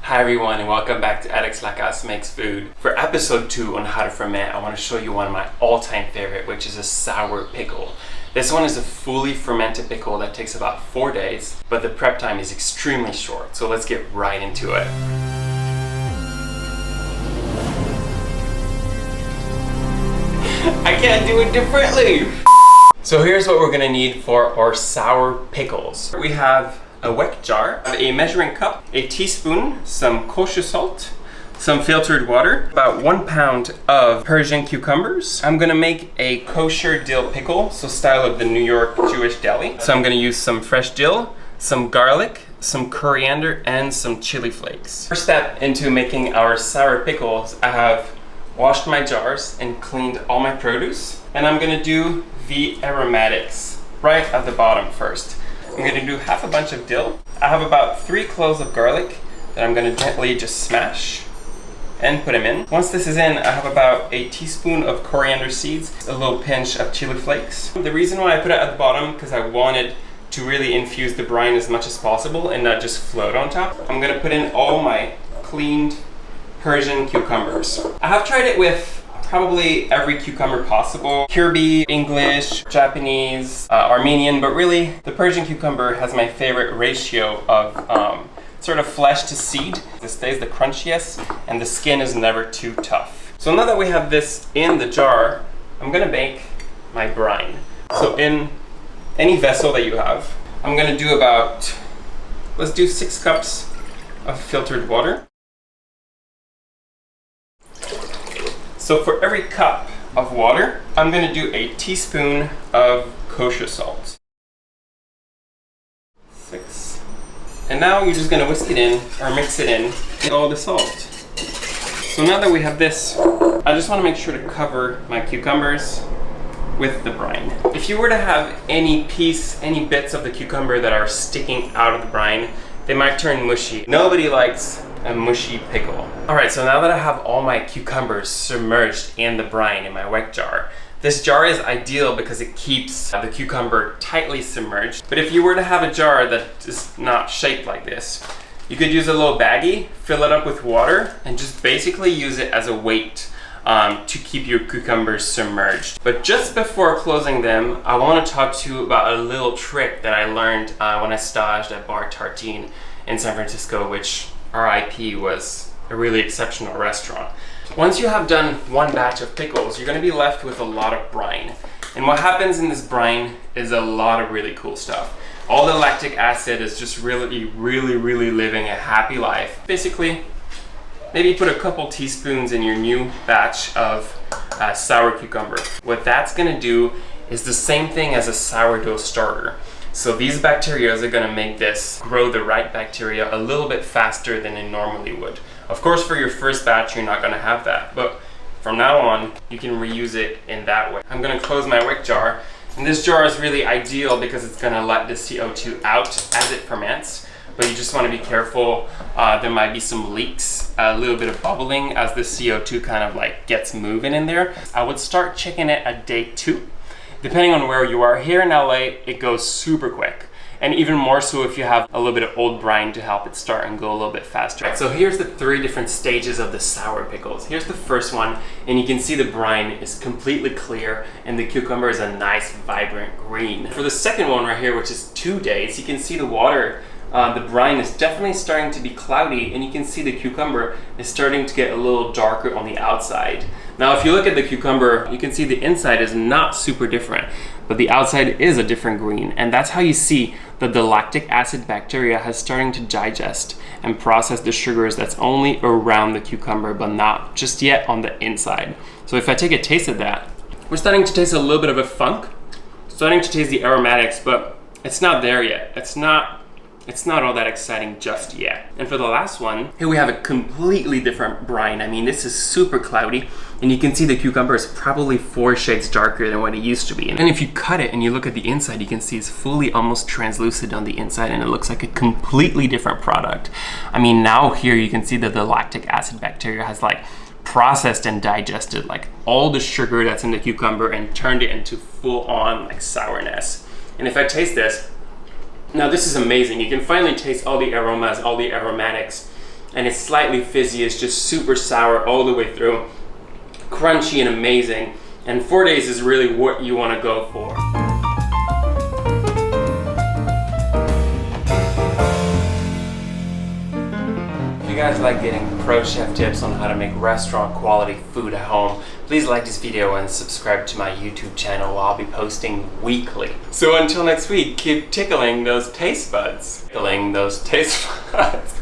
Hi everyone and welcome back to Addicts Like Us Makes Food. For episode 2 on how to ferment, I want to show you one of my all-time favorite, which is a sour pickle. This one is a fully fermented pickle that takes about 4 days, but the prep time is extremely short, so let's get right into it. I can't do it differently! So here's what we're gonna need for our sour pickles. We have a wet jar, a measuring cup, a teaspoon, some kosher salt, some filtered water, about 1 pound of Persian cucumbers. I'm gonna make a kosher dill pickle, so style of the New York Jewish deli. So I'm gonna use some fresh dill, some garlic, some coriander, and some chili flakes. First step into making our sour pickles, I have washed my jars and cleaned all my produce. And I'm gonna do the aromatics right at the bottom first. I'm gonna do half a bunch of dill. I have about 3 cloves of garlic that I'm gonna gently just smash and put them in. Once this is in, I have about a teaspoon of coriander seeds, a little pinch of chili flakes. The reason why I put it at the bottom, because I wanted to really infuse the brine as much as possible and not just float on top. I'm gonna put in all my cleaned Persian cucumbers. I have tried it with probably every cucumber possible. Kirby, English, Japanese, Armenian, but really the Persian cucumber has my favorite ratio of sort of flesh to seed. It stays the crunchiest and the skin is never too tough. So now that we have this in the jar, I'm gonna make my brine. So in any vessel that you have, I'm gonna do about, let's do 6 cups of filtered water. So for every cup of water, I'm gonna do a teaspoon of kosher salt. 6. And now you're just gonna whisk it in, or mix it in, with all the salt. So now that we have this, I just wanna make sure to cover my cucumbers with the brine. If you were to have any bits of the cucumber that are sticking out of the brine, they might turn mushy. Nobody likes a mushy pickle. All right, so now that I have all my cucumbers submerged in the brine in my wet jar, this jar is ideal because it keeps the cucumber tightly submerged. But if you were to have a jar that is not shaped like this, you could use a little baggie, fill it up with water, and just basically use it as a weight to keep your cucumbers submerged. But just before closing them, I want to talk to you about a little trick that I learned when I staged at Bar Tartine in San Francisco, which RIP was a really exceptional restaurant. Once you have done 1 batch of pickles, you're going to be left with a lot of brine. And what happens in this brine is a lot of really cool stuff. All the lactic acid is just really living a happy life. Basically, maybe put a couple teaspoons in your new batch of sour cucumber. What that's going to do is the same thing as a sourdough starter. So these bacteria are gonna make this grow the right bacteria a little bit faster than it normally would. Of course, for your first batch, you're not gonna have that, but from now on, you can reuse it in that way. I'm gonna close my wick jar, and this jar is really ideal because it's gonna let the CO2 out as it ferments, but you just wanna be careful. There might be some leaks, a little bit of bubbling as the CO2 kind of like gets moving in there. I would start checking it at day 2. Depending on where you are. Here in LA, it goes super quick. And even more so if you have a little bit of old brine to help it start and go a little bit faster. So here's the 3 different stages of the sour pickles. Here's the first one, and you can see the brine is completely clear and the cucumber is a nice, vibrant green. For the second one right here, which is 2 days, you can see the water, the brine is definitely starting to be cloudy, and you can see the cucumber is starting to get a little darker on the outside. Now, if you look at the cucumber, you can see the inside is not super different, but the outside is a different green. And that's how you see that the lactic acid bacteria has starting to digest and process the sugars that's only around the cucumber, but not just yet on the inside. So if I take a taste of that, we're starting to taste a little bit of a funk, starting to taste the aromatics, but it's not there yet. It's not all that exciting just yet. And for the last one, here we have a completely different brine. I mean, this is super cloudy, and you can see the cucumber is probably 4 shades darker than what it used to be. And if you cut it and you look at the inside, you can see it's fully almost translucent on the inside, and it looks like a completely different product. I mean, now here you can see that the lactic acid bacteria has like processed and digested like all the sugar that's in the cucumber and turned it into full on like sourness. And if I taste this, now this is amazing. You can finally taste all the aromas, all the aromatics, and it's slightly fizzy. It's just super sour all the way through. Crunchy and amazing. And 4 days is really what you want to go for. If you guys like getting pro chef tips on how to make restaurant quality food at home, please like this video and subscribe to my YouTube channel. I'll be posting weekly. So until next week, keep tickling those taste buds. Tickling those taste buds.